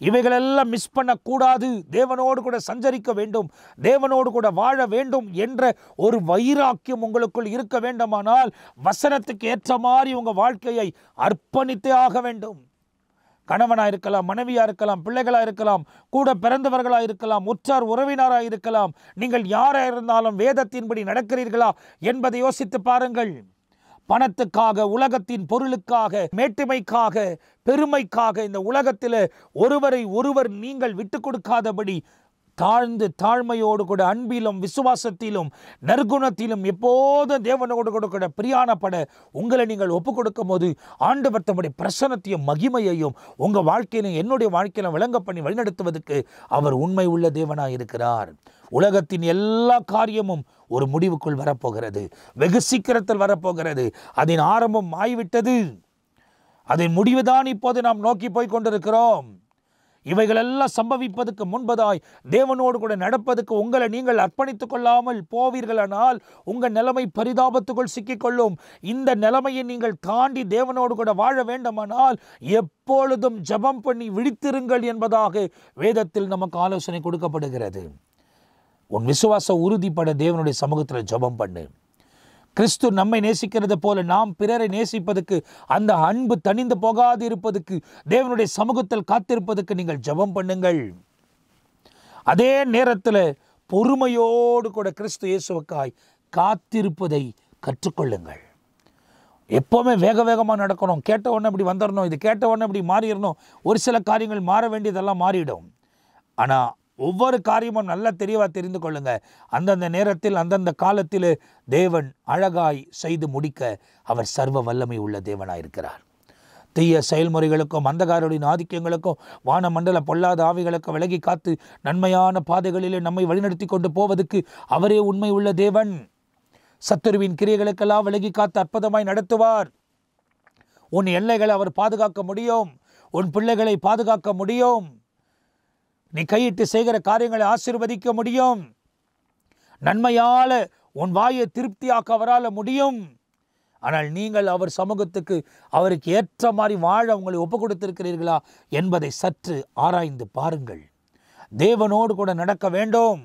Speaker 1: இவைகளெல்லாம் மிஸ் பண்ணக்கூடாது. தேவனோடு கூட சஞ்சரிக்க வேண்டும், தேவனோடு கூட வாழ வேண்டும் என்ற ஒரு வைராக்கியம் உங்களுக்குள் இருக்க வேண்டுமானால் வசனத்துக்கு ஏற்ற மாதிரி உங்கள் வாழ்க்கையை அர்ப்பணித்தே ஆக வேண்டும். கணவனாக இருக்கலாம், மனைவியாக இருக்கலாம், பிள்ளைகளாக இருக்கலாம், கூட பிறந்தவர்களாக இருக்கலாம், உற்றார் உறவினராக இருக்கலாம். நீங்கள் யாராக இருந்தாலும் வேதத்தின்படி நடக்கிறீர்களா என்பதை யோசித்து பாருங்கள். பணத்துக்காக, உலகத்தின் பொருளுக்காக, மேட்டுமைக்காக, பெருமைக்காக இந்த உலகத்தில் ஒருவரை ஒருவர் நீங்கள் விட்டு கொடுக்காதபடி தாழ்ந்து தாழ்மையோடு கூட அன்பிலும் விசுவாசத்திலும் நற்குணத்திலும் எப்போதும் தேவனோடு கூட பிரியாணப்பட உங்களை நீங்கள் ஒப்பு கொடுக்கும் போது ஆண்டவர் தம்முடைய பிரசன்னத்தையும் மகிமையையும் உங்கள் வாழ்க்கையிலும் என்னுடைய வாழ்க்கையிலும் விளங்க பண்ணி வழிநடத்துவதற்கு அவர் உண்மை உள்ள தேவனாக இருக்கிறார். உலகத்தின் எல்லா காரியமும் ஒரு முடிவுக்குள் வரப்போகிறது, வெகு சீக்கிரத்தில் வரப்போகிறது. அதன் ஆரம்பம் ஆய்விட்டது, அதன் முடிவுதான் இப்போது நாம் நோக்கி போய் கொண்டிருக்கிறோம். இவைகளெல்லாம் சம்பவிப்பதற்கு முன்பதாய் தேவனோடு கூட நடப்பதற்கு உங்களை நீங்கள் அர்ப்பணித்துக் கொள்ளாமல் போவீர்களானால் உங்கள் நிலைமை பரிதாபத்துக்குள் சிக்கிக்கொள்ளும். இந்த நிலைமையை நீங்கள் தாண்டி தேவனோடு கூட வாழ வேண்டுமானால் எப்பொழுதும் ஜெபம் பண்ணி விழித்திருங்கள் என்பதாக வேதத்தில் நமக்கு ஆலோசனை கொடுக்கப்படுகிறது. உன் விசுவாசம் உறுதிப்பட தேவனுடைய சமூகத்தில் ஜெபம் பண்ணு. கிறிஸ்து நம்மை நேசிக்கிறது போல நாம் பிறரை நேசிப்பதற்கு, அந்த அன்பு தணிந்து போகாது இருப்பதற்கு, தேவனுடைய சமூகத்தில் காத்திருப்பதற்கு நீங்கள் ஜெபம் பண்ணுங்கள். அதே நேரத்தில் பொறுமையோடு கூட கிறிஸ்து இயேசுவுக்காய் காத்திருப்பதை கற்றுக்கொள்ளுங்கள். எப்போவுமே வேகமாக நடக்கணும், கேட்ட உடனே இப்படி வந்துடணும், இது கேட்ட உடனே இப்படி மாறிடணும். ஒரு சில காரியங்கள் மாற வேண்டியதெல்லாம் மாறிடும். ஆனால் ஒவ்வொரு காரியமும் நல்லா தெளிவாக தெரிந்து கொள்ளுங்க. அந்தந்த நேரத்தில் அந்தந்த காலத்தில் தேவன் அழகாய் செய்து முடிக்க அவர் சர்வ வல்லமை உள்ள தேவனாக இருக்கிறார். தீய செயல்முறைகளுக்கும் அந்தகாரரின் ஆதிக்கங்களுக்கும் வானமண்டல பொல்லாத ஆவிகளுக்கும் விலகி காத்து நன்மையான பாதைகளிலே நம்மை வழிநடத்தி கொண்டு போவதற்கு அவரே உண்மை உள்ள தேவன். சத்துருவின் கிரியைகளுக்கெல்லாம் விலகி காத்து அற்புதமாய் நடத்துவார். உன் எல்லைகளை அவர் பாதுகாக்க முடியும், உன் பிள்ளைகளை பாதுகாக்க முடியும், நீ கையிட்டு செய்கிற காரியங்களை ஆசீர்வதிக்க முடியும், நன்மையால உன் வாயை திருப்தியாக்க அவரால் முடியும். ஆனால் நீங்கள் அவர் சமூகத்துக்கு அவருக்கு ஏற்ற மாதிரி வாழ உங்களை ஒப்பு கொடுத்திருக்கிறீர்களா என்பதை சற்று ஆராய்ந்து பாருங்கள். தேவனோடு கூட நடக்க வேண்டும்.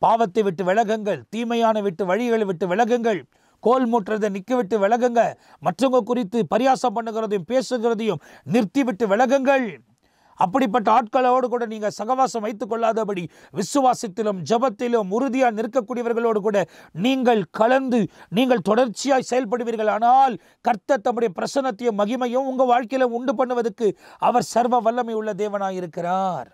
Speaker 1: பாவத்தை விட்டு விலகுங்கள், தீமையான விட்டு வழிகளை விட்டு விலகுங்கள், கோல் மூட்டுறதை நிற்க விட்டு விலகுங்க, மற்றவங்க குறித்து பரியாசம் பண்ணுகிறதையும் பேசுகிறதையும் நிறுத்தி விட்டு விலகுங்கள். அப்படிப்பட்ட ஆட்களோடு கூட நீங்கள் சகவாசம் வைத்துக் கொள்ளாதபடி விசுவாசத்திலும் ஜபத்திலும் உறுதியாக நிற்கக்கூடியவர்களோடு கூட நீங்கள் கலந்து நீங்கள் தொடர்ச்சியாய் செயல்படுவீர்கள். ஆனால் கர்த்தர் தம்முடைய பிரசன்னத்தையும் மகிமையும் உங்கள் வாழ்க்கையில உண்டு பண்ணுவதற்கு அவர் சர்வ வல்லமை உள்ள தேவனாய் இருக்கிறார்.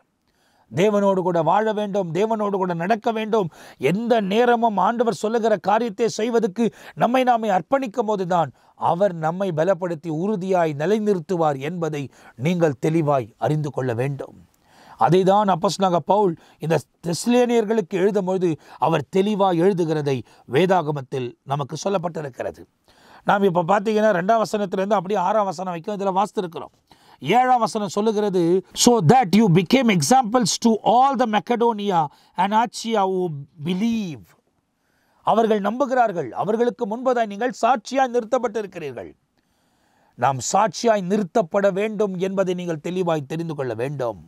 Speaker 1: தேவனோடு கூட வாழ வேண்டும், தேவனோடு கூட நடக்க வேண்டும். எந்த நேரமும் ஆண்டவர் சொல்லுகிற காரியத்தை செய்வதற்கு நம்மை நாமே அர்ப்பணிக்கும் போதுதான் அவர் நம்மை பலப்படுத்தி உறுதியாய் நிலைநிறுத்துவார் என்பதை நீங்கள் தெளிவாய் அறிந்து கொள்ள வேண்டும். அதை தான் அப்போஸ்தலனாகிய பவுல் இந்த தெசலோனியர்களுக்கு எழுதும்போது அவர் தெளிவாய் எழுதுகிறதை வேதாகமத்தில் நமக்கு சொல்லப்பட்டிருக்கிறது. நாம் இப்போ பார்த்தீங்கன்னா 2ஆம் வசனத்திலிருந்து அப்படியே 6ஆம் வசனம் வரைக்கும் இதில் வாசித்திருக்கிறோம். 7ஆம் வசனம் சொல்லுகிறது, so that you became examples to all the Macedonia and Achaia who believe. அவர்கள் நம்புகிறார்கள், அவர்களுக்கு முன்பதாய் நீங்கள் சாட்சியாய் நிறுத்தப்பட்டிருக்கிறீர்கள். நாம் சாட்சியாய் நிறுத்தப்பட வேண்டும் என்பதை நீங்கள் தெளிவாய் தெரிந்து கொள்ள வேண்டும்.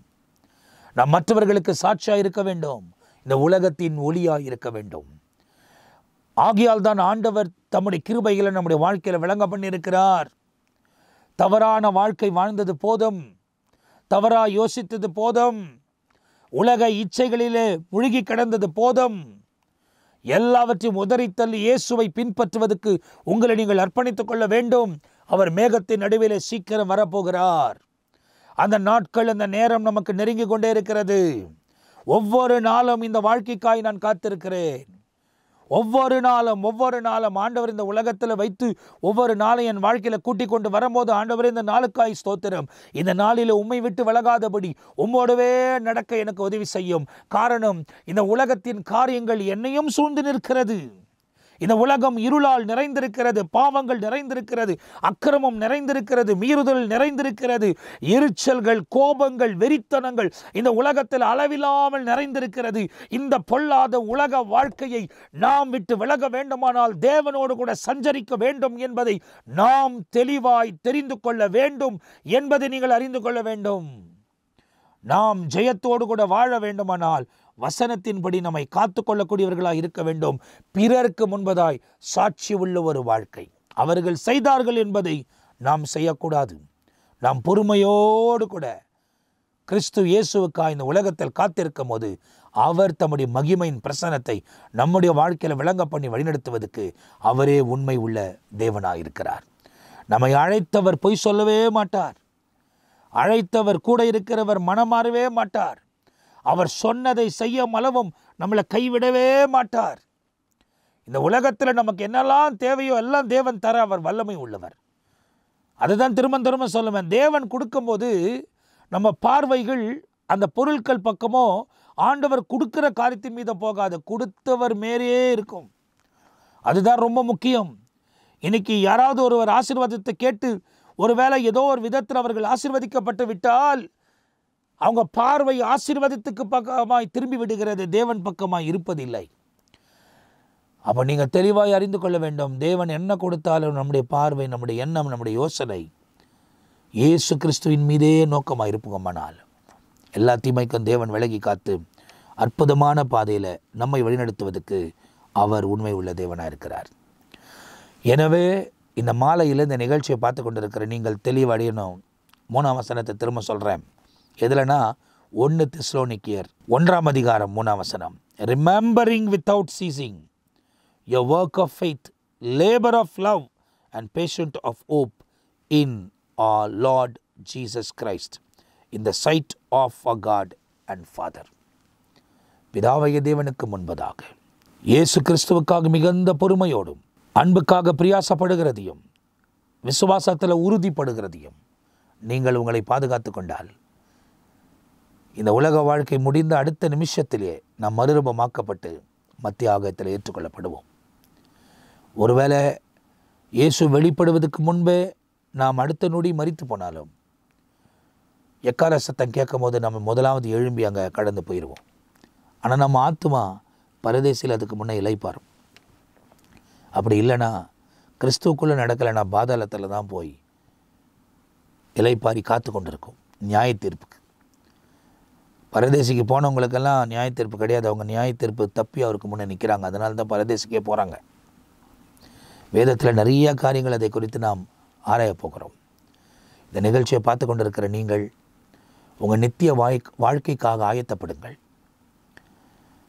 Speaker 1: நாம் மற்றவர்களுக்கு சாட்சியாய் இருக்க வேண்டும், இந்த உலகத்தின் ஒளியாய் இருக்க வேண்டும். ஆகையால் தான் ஆண்டவர் தம்முடைய கிருபைகளை நம்முடைய வாழ்க்கையில் விளங்க பண்ணியிருக்கிறார். தவறான வாழ்க்கை வாழ்ந்தது போதும், தவறா யோசித்தது போதும், உலக இச்சைகளிலே முழுகி கிடந்தது போதும். எல்லாவற்றையும் உதறித்தள்ளி இயேசுவை பின்பற்றுவதற்கு உங்களை நீங்கள் அர்ப்பணித்துக் கொள்ள வேண்டும். அவர் மேகத்தின் நடுவிலே சீக்கிரம் வரப்போகிறார். அந்த நாட்கள், அந்த நேரம் நமக்கு நெருங்கி கொண்டே இருக்கிறது. ஒவ்வொரு நாளும் இந்த வாழ்க்கைக்காய் நான் காத்திருக்கிறேன். ஒவ்வொரு நாளும் ஆண்டவர் இந்த உலகத்தில் வைத்து ஒவ்வொரு நாளும் என் வாழ்க்கையில் கூட்டிக் கொண்டு வரும்போது, ஆண்டவர் இந்த நாளுக்காய் ஸ்தோத்திரம். இந்த நாளில் உம்மை விட்டு விலகாதபடி உம்மோடவே நடக்க எனக்கு உதவி செய்யும். காரணம், இந்த உலகத்தின் காரியங்கள் என்னையும் சூழ்ந்து நிற்கிறது. இந்த உலகம் இருளால் நிறைந்திருக்கிறது, பாவங்கள் நிறைந்திருக்கிறது, அக்கிரமம் நிறைந்திருக்கிறது, மீறுதல் நிறைந்திருக்கிறது, எரிச்சல்கள், கோபங்கள், வெறித்தனங்கள் இந்த உலகத்தில் அளவில்லாமல் நிறைந்திருக்கிறது. இந்த பொல்லாத உலக வாழ்க்கையை நாம் விட்டு விலக வேண்டுமானால் தேவனோடு கூட சஞ்சரிக்க வேண்டும் என்பதை நாம் தெளிவாய் தெரிந்து கொள்ள வேண்டும் என்பதை நீங்கள் அறிந்து கொள்ள வேண்டும். நாம் ஜெயத்தோடு கூட வாழ வேண்டுமானால் வசனத்தின்படி நம்மை காத்து கொள்ளக்கூடியவர்களாக இருக்க வேண்டும். பிறருக்கு முன்பதாய் சாட்சி உள்ள ஒரு வாழ்க்கை. அவர்கள் செய்தார்கள் என்பதை நாம் செய்யக்கூடாது. நாம் பொறுமையோடு கூட கிறிஸ்து இயேசுவுக்காக இந்த உலகத்தில் காத்திருக்கும் போது அவர் தம்முடைய மகிமையின் பிரசன்னத்தை நம்முடைய வாழ்க்கையில் விளங்க பண்ணி வழிநடத்துவதற்கு அவரே உண்மை உள்ள தேவனாயிருக்கிறார். நம்மை அழைத்தவர் பொய் சொல்லவே மாட்டார். அழைத்தவர், கூட இருக்கிறவர் மனமாறவே மாட்டார். அவர் சொன்னதை செய்யும் அளவும் நம்மளை கைவிடவே மாட்டார். இந்த உலகத்தில் நமக்கு என்னெல்லாம் தேவையோ எல்லாம் தேவன் தர அவர் வல்லமை உள்ளவர். அதுதான் திரும்ப சொல்லுவேன். தேவன் கொடுக்கும்போது நம்ம பார்வைகள் அந்த பொருட்கள் பக்கமோ ஆண்டவர் கொடுக்கிற காரியத்தின் மீது போகாது, கொடுத்தவர் மேலேயே இருக்கும். அதுதான் ரொம்ப முக்கியம். இன்னைக்கு யாராவது ஒருவர் ஆசீர்வாதத்தை கேட்டு ஒருவேளை ஏதோ ஒரு விதத்தில் அவர்கள் ஆசீர்வதிக்கப்பட்டு விட்டால் அவங்க பார்வை ஆசீர்வாதத்துக்கு பக்கமாய் திரும்பி விடுகிறது, தேவன் பக்கமாய் இருப்பதில்லை. அப்போ நீங்கள் தெளிவாய் அறிந்து கொள்ள வேண்டும். தேவன் என்ன கொடுத்தாலும் நம்முடைய பார்வை, நம்முடைய எண்ணம், நம்முடைய யோசனை இயேசு கிறிஸ்துவின் மீதே நோக்கமாக இருப்போமானால் எல்லா தீமைக்கும் தேவன் விலகி காத்து அற்புதமான பாதையில் நம்மை வழிநடத்துவதற்கு அவர் உண்மை உள்ள தேவனாக இருக்கிறார். எனவே இந்த மாலையில் இந்த நிகழ்ச்சியை பார்த்து கொண்டிருக்கிற நீங்கள் தெளிவடையணும். 3ஆம் வசனத்தை திரும்ப சொல்கிறேன். எதுலனா 1 தெசலோனிக்கேயர் 1ஆம் அதிகாரம் 3ஆம் வசனம். Remembering without ceasing your work of faith, labor of love and patience of hope in our Lord Jesus Christ, in the sight of our God and Father. பிதாவாகிய தேவனுக்கு முன்பதாக இயேசு கிறிஸ்துவுக்காக மிகுந்த பொறுமையோடும் அன்புக்காக பிரியாசப்படுகிறதையும் விசுவாசத்தில் உறுதிப்படுகிறதையும் நீங்கள் உங்களை பாதுகாத்து கொண்டால் இந்த உலக வாழ்க்கை முடிந்த அடுத்த நிமிஷத்திலே நாம் மறுரூபமாக்கப்பட்டு மத்திய ஆகத்தில் ஏற்றுக்கொள்ளப்படுவோம். ஒருவேளை இயேசு வெளிப்படுவதற்கு முன்பே நாம் அடுத்த நொடி மரித்து போனாலும் எக்கால சத்தம் கேட்கும் போது நம்ம முதலாவது எழும்பி அங்கே கடந்து போயிடுவோம். ஆனால் நம்ம ஆத்மா பரதேசில் அதுக்கு முன்னே இளைப்பாரும். அப்படி இல்லைன்னா கிறிஸ்துவுக்குள்ளே நடக்கலைன்னா பாதாளத்தில் தான் போய் இலைப்பாரி காத்து கொண்டிருக்கும் நியாய தீர்ப்புக்கு. பரதேசிக்கு போனவங்களுக்கெல்லாம் நியாய தீர்ப்பு கிடையாது. அவங்க நியாய தீர்ப்பு தப்பி அவருக்கு முன்னே நிற்கிறாங்க. அதனால தான் பரதேசிக்கே போகிறாங்க. வேதத்தில் நிறைய காரியங்கள் அதை குறித்து நாம் ஆராய போகிறோம். இந்த நிகழ்ச்சியை பார்த்து கொண்டிருக்கிற நீங்கள் உங்கள் நித்திய வாழ்க்கைக்காக ஆயத்தப்படுங்கள்.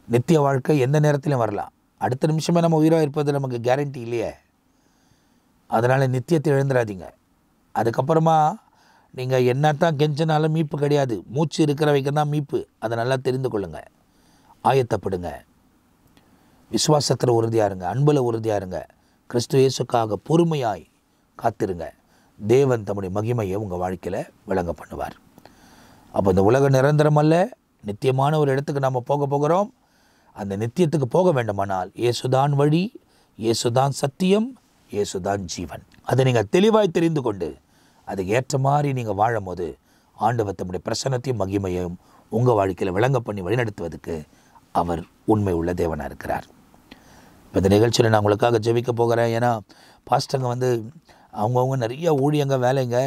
Speaker 1: நித்திய வாழ்க்கை எந்த நேரத்திலும் வரலாம். அடுத்த நிமிஷமே நம்ம உயிராக இருப்பது நமக்கு கேரண்டி இல்லையே. அதனால் நித்தியத்தை எழுந்துடாதீங்க. அதுக்கப்புறமா நீங்கள் என்ன தான் கெஞ்சினாலும் மீட்பு கிடையாது. மூச்சு இருக்கிற வைக்க தான் மீட்பு. அதை நல்லா தெரிந்து கொள்ளுங்கள். ஆயத்தப்படுங்க. விசுவாசத்தில் உறுதியாக இருங்க. அன்பில் உறுதியாக இருங்க. கிறிஸ்து இயேசுக்காக பொறுமையாய் காத்திருங்க. தேவன் தம்முடைய மகிமையை உங்கள் வாழ்க்கையில் விளங்க பண்ணுவார். அப்போ இந்த உலகம் நிரந்தரம் அல்ல, நித்தியமான ஒரு இடத்துக்கு நாம் போக போகிறோம். அந்த நித்தியத்துக்கு போக வேண்டுமானால் இயேசுதான் வழி, இயேசுதான் சத்தியம், இயேசுதான் ஜீவன். அதை நீங்கள் தெளிவாய் தெரிந்து கொண்டு அதுக்கு ஏற்ற மாதிரி நீங்கள் வாழும் போது ஆண்டவர் தம்முடைய பிரசன்னத்தையும் மகிமையும் உங்கள் வாழ்க்கையில் விளங்க பண்ணி வழிநடத்துவதற்கு அவர் உண்மை உள்ள தேவனாக இருக்கிறார். இப்போ இந்த நிகழ்ச்சியில் நான் உங்களுக்காக ஜெபிக்க போகிறேன். ஏன்னா பாஸ்டங்க அவங்கவுங்க நிறைய ஊழியங்க வேலைங்க.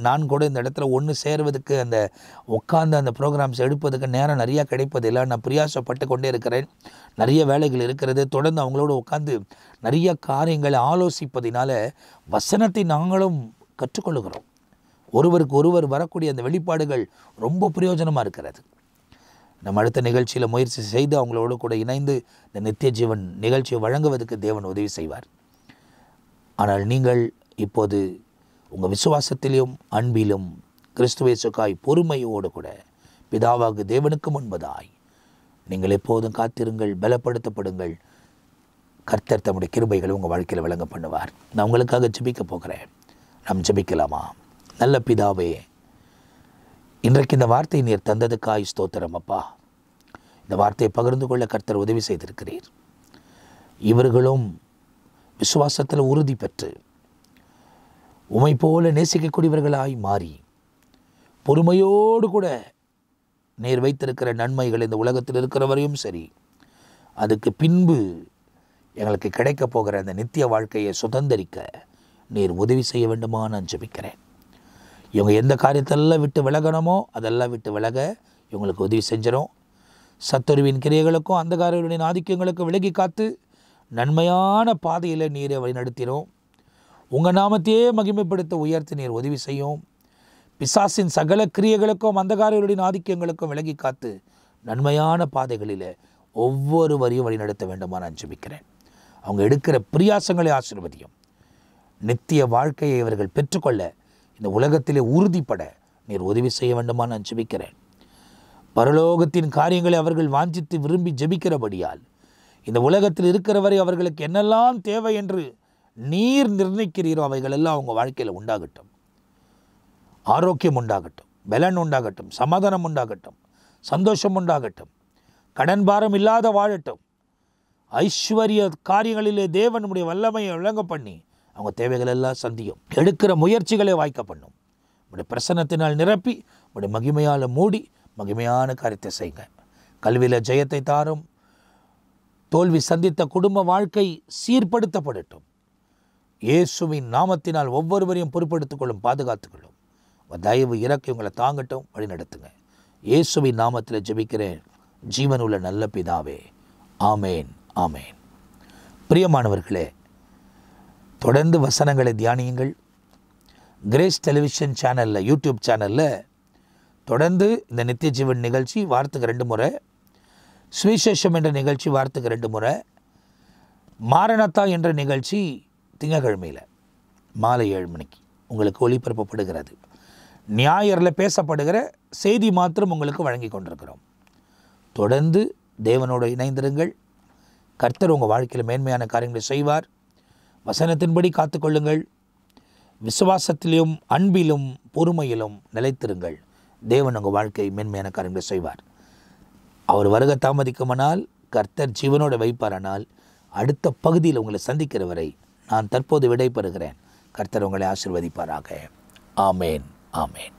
Speaker 1: நான் கூட இந்த இடத்துல ஒன்று சேர்வதுக்கு அந்த உட்காந்து அந்த ப்ரோக்ராம்ஸ் எடுப்பதுக்கு நேரம் நிறையா கிடைப்பதில்லை. நான் பிரயாசப்பட்டு கொண்டே இருக்கிறேன். நிறைய வேலைகள் இருக்கிறது. தொடர்ந்து அவங்களோட உட்காந்து நிறைய காரியங்களை ஆலோசிப்பதினால வசனத்தை நாங்களும் கற்றுக்கொள்கிறோம். ஒருவருக்கு ஒருவர் வரக்கூடிய அந்த வெளிப்பாடுகள் ரொம்ப பிரயோஜனமாக இருக்கிறது. நம்ம அடுத்த நிகழ்ச்சியில் முயற்சி செய்து அவங்களோடு கூட இணைந்து இந்த நித்திய ஜீவன் நிகழ்ச்சியை வழங்குவதற்கு தேவன் உதவி செய்வார். ஆனால் நீங்கள் இப்போது உங்கள் விசுவாசத்திலும் அன்பிலும் கிறிஸ்துவேசுக்காய் பொறுமையோடு கூட பிதாவாக தேவனுக்கு முன்பதாய் நீங்கள் எப்போதும் காத்திருங்கள், பலப்படுத்தப்படுங்கள். கர்த்தர் தம்முடைய கிருபைகளை உங்கள் வாழ்க்கையில் விளங்க பண்ணுவார். நான் உங்களுக்காக ஜெபிக்க போகிறேன். நாம் ஜெபிக்கலாமா? நல்ல பிதாவே, இன்றைக்கு இந்த வார்த்தையை நீர் தந்ததுக்காய் ஸ்தோத்திரம் அப்பா. இந்த வார்த்தையை பகிர்ந்து கொள்ள கர்த்தர் உதவி செய்திருக்கிறீர். இவர்களும் விசுவாசத்தில் உறுதி பெற்று உமை போல நேசிக்கக்கூடியவர்களாய் மாறி பொறுமையோடு கூட நீர் வைத்திருக்கிற நன்மைகள் இந்த உலகத்தில் இருக்கிறவரையும் சரி, அதுக்கு பின்பு எங்களுக்கு கிடைக்கப் போகிற அந்த நித்திய வாழ்க்கையை சுதந்திரிக்க நீர் உதவி செய்ய வேண்டுமா நான் ஜெபிக்கிறேன். இவங்க எந்த காரியத்தெல்லாம் விட்டு விலகணுமோ அதெல்லாம் விட்டு விலக இவங்களுக்கு உதவி செஞ்சிடும். சத்துருவின் கிரியைகளுக்கும் அந்த காரியங்களின் ஆதிக்கங்களுக்கும் விலகி காத்து நன்மையான பாதையில் நீரை வழிநடத்தினோம். உங்கள் நாமத்தையே மகிமைப்படுத்த உயர்த்தி நீர் உதவி செய்யும். பிசாசின் சகல கிரியைகளுக்கும் அந்தகாரர்களுடைய ஆதிக்கங்களுக்கும் விலகி காத்து நன்மையான பாதைகளில் ஒவ்வொருவரையும் வழிநடத்த வேண்டுமா நான் ஜெபிக்கிறேன். அவங்க எடுக்கிற பிரியாசங்களை ஆசீர்வதியும். நித்திய வாழ்க்கையை இவர்கள் பெற்றுக்கொள்ள இந்த உலகத்திலே உறுதிப்பட நீர் உதவி செய்ய வேண்டுமா நான் ஜெபிக்கிறேன். பரலோகத்தின் காரியங்களை அவர்கள் வாஞ்சித்து விரும்பி ஜெபிக்கிறபடியால் இந்த உலகத்தில் இருக்கிறவரை அவர்களுக்கு என்னெல்லாம் தேவை என்று நீர் நிர்ணயிக்கிறீரோ அவைகள் எல்லாம் அவங்க வாழ்க்கையில் உண்டாகட்டும். ஆரோக்கியம் உண்டாகட்டும், பலன் உண்டாகட்டும், சமாதானம் உண்டாகட்டும், சந்தோஷம் உண்டாகட்டும், கடன் பாரம் இல்லாத வாழட்டும். ஐஸ்வர்ய காரியங்களிலே தேவனுடைய வல்லமையை விளங்க பண்ணி அவங்க தேவைகள் எல்லாம் சந்தியும். எடுக்கிற முயற்சிகளை வாய்க்க பண்ணும். உடைய பிரசன்னத்தினால் நிரப்பி உடைய மகிமையால் மூடி மகிமையான காரியத்தை செய்யுங்க. கல்வியில் ஜெயத்தை தாரும். தோல்வி சந்தித்த குடும்ப வாழ்க்கை சீர்படுத்தப்படட்டும். இயேசுவின் நாமத்தினால் ஒவ்வொருவரையும் பொறுப்படுத்திக் கொள்ளும், பாதுகாத்துக்கொள்ளும். தயவு இறக்கி உங்களை தாங்கட்டும், வழி நடத்துங்க. இயேசுவின் நாமத்தில் ஜெபிக்கிறேன் ஜீவனுள்ள நல்ல பிதாவே. ஆமேன், ஆமேன். பிரியமானவர்களே, தொடர்ந்து வசனங்களை தியானியுங்கள். கிரேஸ் டெலிவிஷன் சேனலில், யூடியூப் சேனலில் தொடர்ந்து இந்த நித்திய ஜீவன் நிகழ்ச்சி வாரத்துக்கு 2 முறை, சுவிசேஷம் என்ற நிகழ்ச்சி வாரத்துக்கு 2 முறை, மாரணத்தா என்ற நிகழ்ச்சி திங்கட்கிழமையில் மாலை 7 மணிக்கு உங்களுக்கு ஒளிபரப்பப்படுகிறது. ஞாயிறில் பேசப்படுகிற செய்தி மாத்திரம் உங்களுக்கு வழங்கி கொண்டிருக்கிறோம். தொடர்ந்து தேவனோடு இணைந்திருங்கள். கர்த்தர் உங்கள் வாழ்க்கையில் மேன்மையான காரியங்களை செய்வார். வசனத்தின்படி காத்துக்கொள்ளுங்கள். விசுவாசத்திலும் அன்பிலும் பொறுமையிலும் நிலைத்திருங்கள். தேவன் உங்கள் வாழ்க்கை மேன்மையான காரியங்களை செய்வார். அவர் வருகை தாமதிக்குமானால், கர்த்தர் ஜீவனோடு வைப்பாரானால், அடுத்த பகுதியில் உங்களை சந்திக்கிற வரை நான் தற்போது விடைபெறுகிறேன். கர்த்தர் உங்களை ஆசீர்வதிப்பாராக. ஆமேன், ஆமேன்.